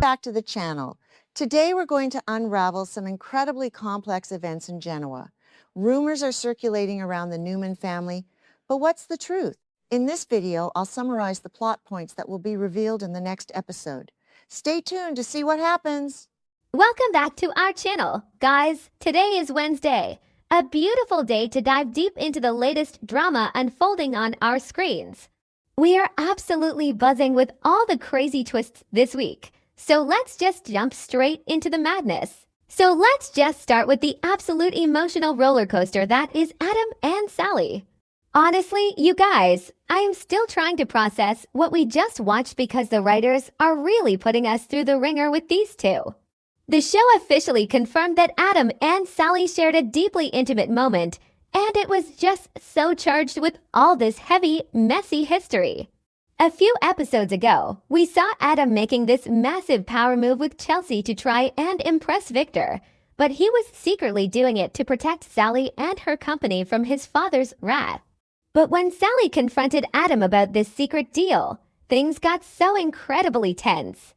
back to the channel. Today we're going to unravel some incredibly complex events in Genoa. Rumors are circulating around the Newman family, but what's the truth? In this video, I'll summarize the plot points that will be revealed in the next episode. Stay tuned to see what happens. Welcome back to our channel. Guys, today is Wednesday, a beautiful day to dive deep into the latest drama unfolding on our screens. We are absolutely buzzing with all the crazy twists this week, so let's just jump straight into the madness. So let's just start with the absolute emotional roller coaster that is Adam and Sally. Honestly, you guys, I am still trying to process what we just watched because the writers are really putting us through the ringer with these two. The show officially confirmed that Adam and Sally shared a deeply intimate moment, and it was just so charged with all this heavy, messy history. A few episodes ago, we saw Adam making this massive power move with Chelsea to try and impress Victor, but he was secretly doing it to protect Sally and her company from his father's wrath. But when Sally confronted Adam about this secret deal, things got so incredibly tense.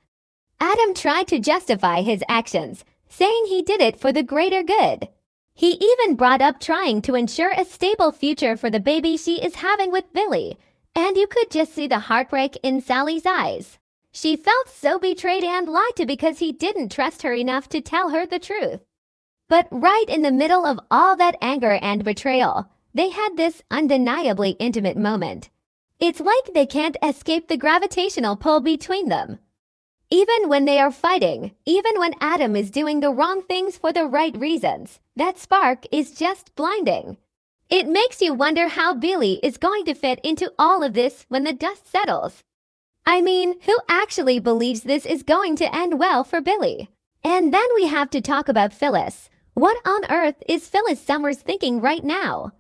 Adam tried to justify his actions, saying he did it for the greater good. He even brought up trying to ensure a stable future for the baby she is having with Billy, and you could just see the heartbreak in Sally's eyes. She felt so betrayed and lied to because he didn't trust her enough to tell her the truth. But right in the middle of all that anger and betrayal, they had this undeniably intimate moment. It's like they can't escape the gravitational pull between them. Even when they are fighting, even when Adam is doing the wrong things for the right reasons, that spark is just blinding. It makes you wonder how Billy is going to fit into all of this when the dust settles. I mean, who actually believes this is going to end well for Billy? And then we have to talk about Phyllis. What on earth is Phyllis Summers thinking right now?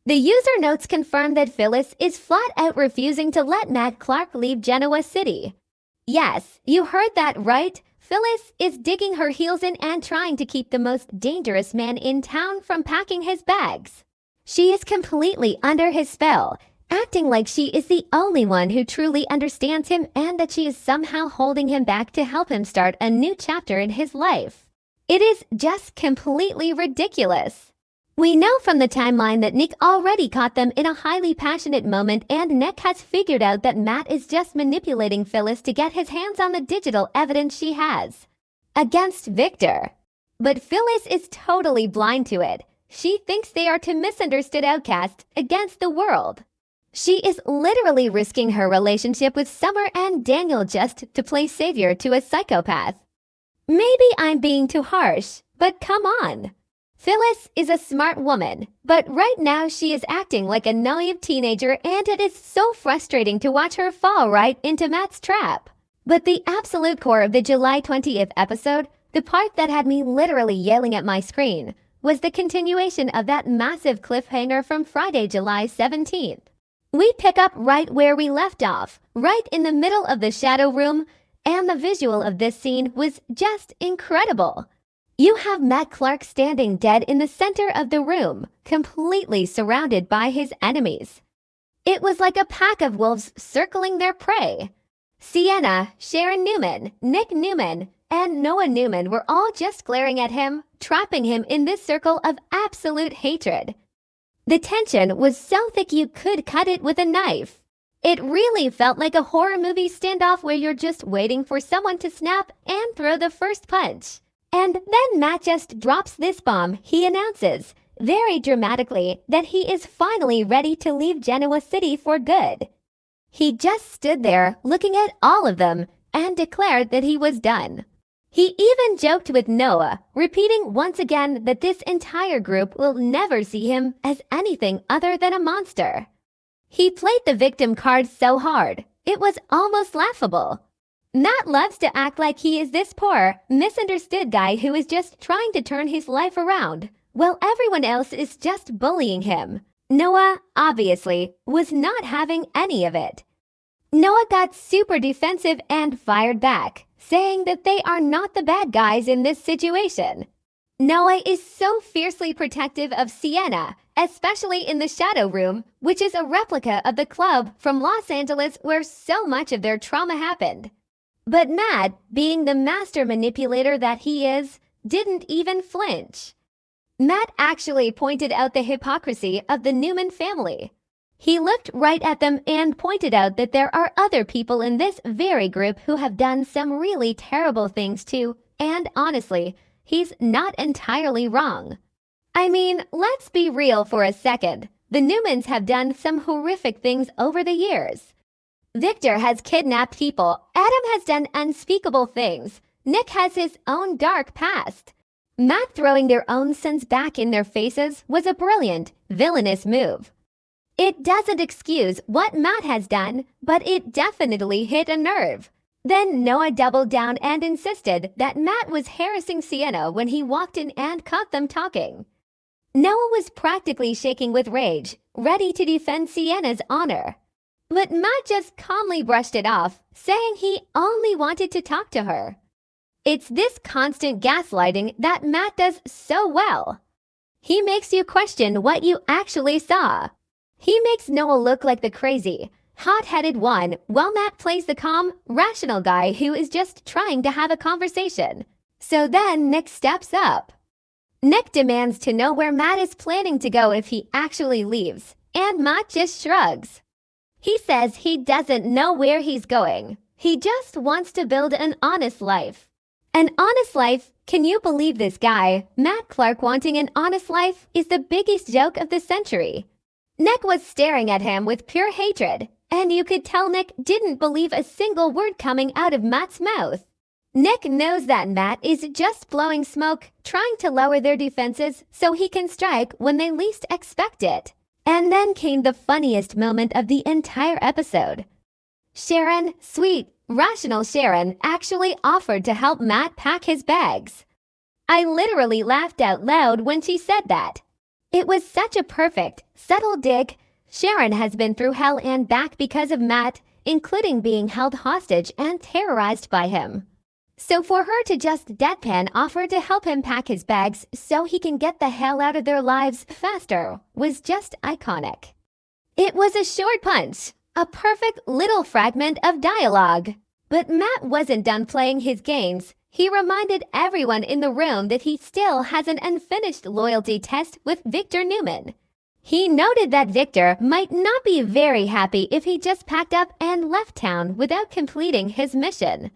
The user notes confirm that Phyllis is flat out refusing to let Matt Clark leave Genoa City. Yes, you heard that right. Phyllis is digging her heels in and trying to keep the most dangerous man in town from packing his bags. She is completely under his spell, acting like she is the only one who truly understands him and that she is somehow holding him back to help him start a new chapter in his life. It is just completely ridiculous. We know from the timeline that Nick already caught them in a highly passionate moment, and Nick has figured out that Matt is just manipulating Phyllis to get his hands on the digital evidence she has against Victor. But Phyllis is totally blind to it. She thinks they are two misunderstood outcasts against the world. She is literally risking her relationship with Summer and Daniel just to play savior to a psychopath. Maybe I'm being too harsh, but come on. Phyllis is a smart woman, but right now she is acting like a naive teenager, and it is so frustrating to watch her fall right into Matt's trap. But the absolute core of the July 20th episode, the part that had me literally yelling at my screen, was the continuation of that massive cliffhanger from Friday, July 17th. We pick up right where we left off, right in the middle of the shadow room, and the visual of this scene was just incredible. You have Matt Clark standing dead in the center of the room, completely surrounded by his enemies. It was like a pack of wolves circling their prey. Sienna, Sharon Newman, Nick Newman, and Noah Newman were all just glaring at him, trapping him in this circle of absolute hatred. The tension was so thick you could cut it with a knife. It really felt like a horror movie standoff where you're just waiting for someone to snap and throw the first punch. And then Matt just drops this bomb. He announces, very dramatically, that he is finally ready to leave Genoa City for good. He just stood there looking at all of them and declared that he was done. He even joked with Noah, repeating once again that this entire group will never see him as anything other than a monster. He played the victim card so hard, it was almost laughable. Matt loves to act like he is this poor, misunderstood guy who is just trying to turn his life around, while everyone else is just bullying him. Noah, obviously, was not having any of it. Noah got super defensive and fired back, saying that they are not the bad guys in this situation. Noah is so fiercely protective of Sienna, especially in the Shadow Room, which is a replica of the club from Los Angeles where so much of their trauma happened. But Matt, being the master manipulator that he is, didn't even flinch. Matt actually pointed out the hypocrisy of the Newman family. He looked right at them and pointed out that there are other people in this very group who have done some really terrible things too, and honestly, he's not entirely wrong. I mean, let's be real for a second. The Newmans have done some horrific things over the years. Victor has kidnapped people. Adam has done unspeakable things. Nick has his own dark past. Matt throwing their own sins back in their faces was a brilliant, villainous move. It doesn't excuse what Matt has done, but it definitely hit a nerve. Then Noah doubled down and insisted that Matt was harassing Sienna when he walked in and caught them talking. Noah was practically shaking with rage, ready to defend Sienna's honor. But Matt just calmly brushed it off, saying he only wanted to talk to her. It's this constant gaslighting that Matt does so well. He makes you question what you actually saw. He makes Noah look like the crazy, hot-headed one, while Matt plays the calm, rational guy who is just trying to have a conversation. So then Nick steps up. Nick demands to know where Matt is planning to go if he actually leaves, and Matt just shrugs. He says he doesn't know where he's going. He just wants to build an honest life. An honest life? Can you believe this guy? Matt Clark wanting an honest life is the biggest joke of the century. Nick was staring at him with pure hatred, and you could tell Nick didn't believe a single word coming out of Matt's mouth. Nick knows that Matt is just blowing smoke, trying to lower their defenses so he can strike when they least expect it. And then came the funniest moment of the entire episode. Sharon, sweet, rational Sharon, actually offered to help Matt pack his bags. I literally laughed out loud when she said that. It was such a perfect, subtle dig. Sharon has been through hell and back because of Matt, including being held hostage and terrorized by him. So for her to just deadpan offer to help him pack his bags so he can get the hell out of their lives faster was just iconic. It was a short punch, a perfect little fragment of dialogue. But Matt wasn't done playing his games. He reminded everyone in the room that he still has an unfinished loyalty test with Victor Newman. He noted that Victor might not be very happy if he just packed up and left town without completing his mission.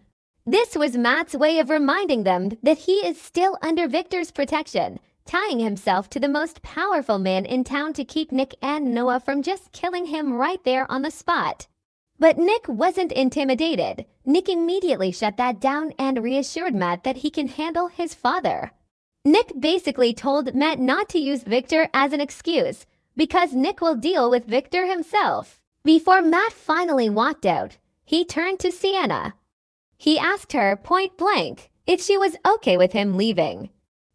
This was Matt's way of reminding them that he is still under Victor's protection, tying himself to the most powerful man in town to keep Nick and Noah from just killing him right there on the spot. But Nick wasn't intimidated. Nick immediately shut that down and reassured Matt that he can handle his father. Nick basically told Matt not to use Victor as an excuse, because Nick will deal with Victor himself. Before Matt finally walked out, he turned to Sienna. He asked her point blank if she was okay with him leaving.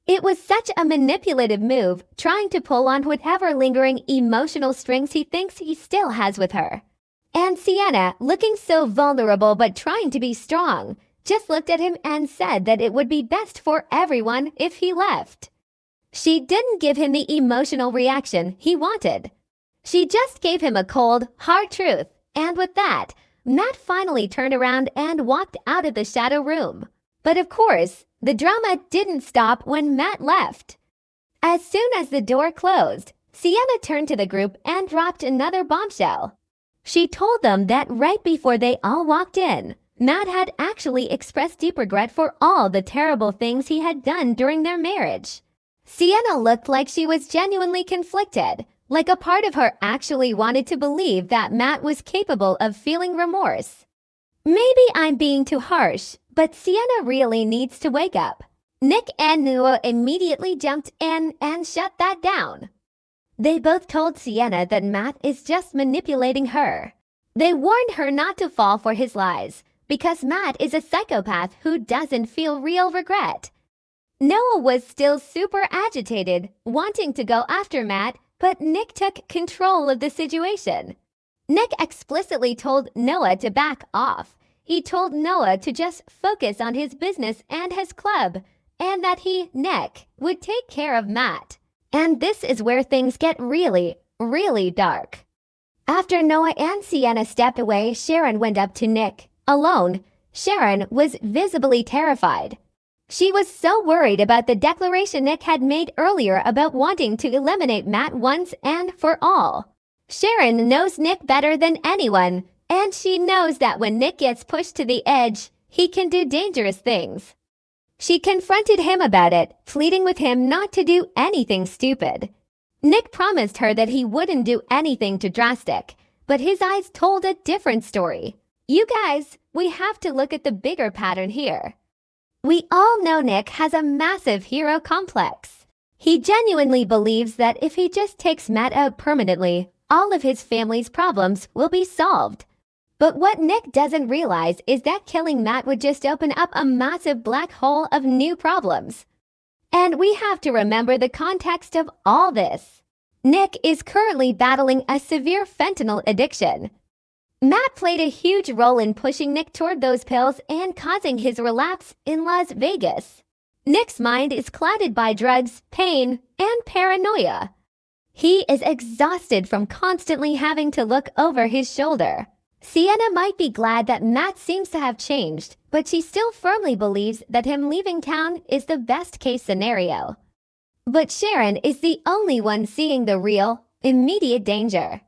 It was such a manipulative move, trying to pull on whatever lingering emotional strings he thinks he still has with her. And Sienna, looking so vulnerable but trying to be strong, just looked at him and said that it would be best for everyone if he left. She didn't give him the emotional reaction he wanted. She just gave him a cold, hard truth, and with that, Matt finally turned around and walked out of the shadow room. But of course, the drama didn't stop when Matt left. As soon as the door closed, Sienna turned to the group and dropped another bombshell. She told them that right before they all walked in, Matt had actually expressed deep regret for all the terrible things he had done during their marriage. Sienna looked like she was genuinely conflicted, like a part of her actually wanted to believe that Matt was capable of feeling remorse. Maybe I'm being too harsh, but Sienna really needs to wake up. Nick and Noah immediately jumped in and shut that down. They both told Sienna that Matt is just manipulating her. They warned her not to fall for his lies, because Matt is a psychopath who doesn't feel real regret. Noah was still super agitated, wanting to go after Matt, but Nick took control of the situation. Nick explicitly told Noah to back off. He told Noah to just focus on his business and his club, and that he, Nick, would take care of Matt. And this is where things get really, really dark. After Noah and Sienna stepped away, Sharon went up to Nick. Alone, Sharon was visibly terrified. She was so worried about the declaration Nick had made earlier about wanting to eliminate Matt once and for all. Sharon knows Nick better than anyone, and she knows that when Nick gets pushed to the edge, he can do dangerous things. She confronted him about it, pleading with him not to do anything stupid. Nick promised her that he wouldn't do anything too drastic, but his eyes told a different story. You guys, we have to look at the bigger pattern here. We all know Nick has a massive hero complex. He genuinely believes that if he just takes Matt out permanently, all of his family's problems will be solved. But what Nick doesn't realize is that killing Matt would just open up a massive black hole of new problems. And we have to remember the context of all this. Nick is currently battling a severe fentanyl addiction. Matt played a huge role in pushing Nick toward those pills and causing his relapse in Las Vegas. Nick's mind is clouded by drugs, pain, and paranoia. He is exhausted from constantly having to look over his shoulder. Sienna might be glad that Matt seems to have changed, but she still firmly believes that him leaving town is the best-case scenario. But Sharon is the only one seeing the real, immediate danger.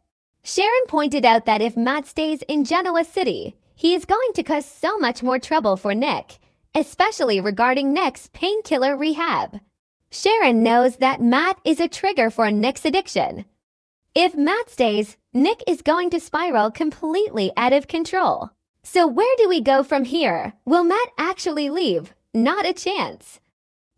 Sharon pointed out that if Matt stays in Genoa City, he is going to cause so much more trouble for Nick, especially regarding Nick's painkiller rehab. Sharon knows that Matt is a trigger for Nick's addiction. If Matt stays, Nick is going to spiral completely out of control. So where do we go from here? Will Matt actually leave? Not a chance.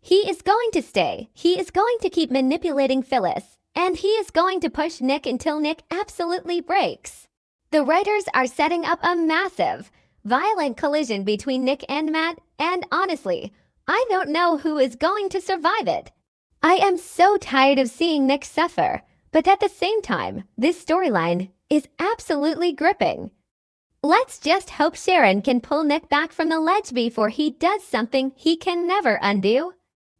He is going to stay. He is going to keep manipulating Phyllis. And he is going to push Nick until Nick absolutely breaks. The writers are setting up a massive, violent collision between Nick and Matt, and honestly, I don't know who is going to survive it. I am so tired of seeing Nick suffer, but at the same time, this storyline is absolutely gripping. Let's just hope Sharon can pull Nick back from the ledge before he does something he can never undo.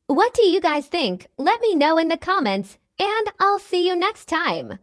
What do you guys think? Let me know in the comments, and I'll see you next time.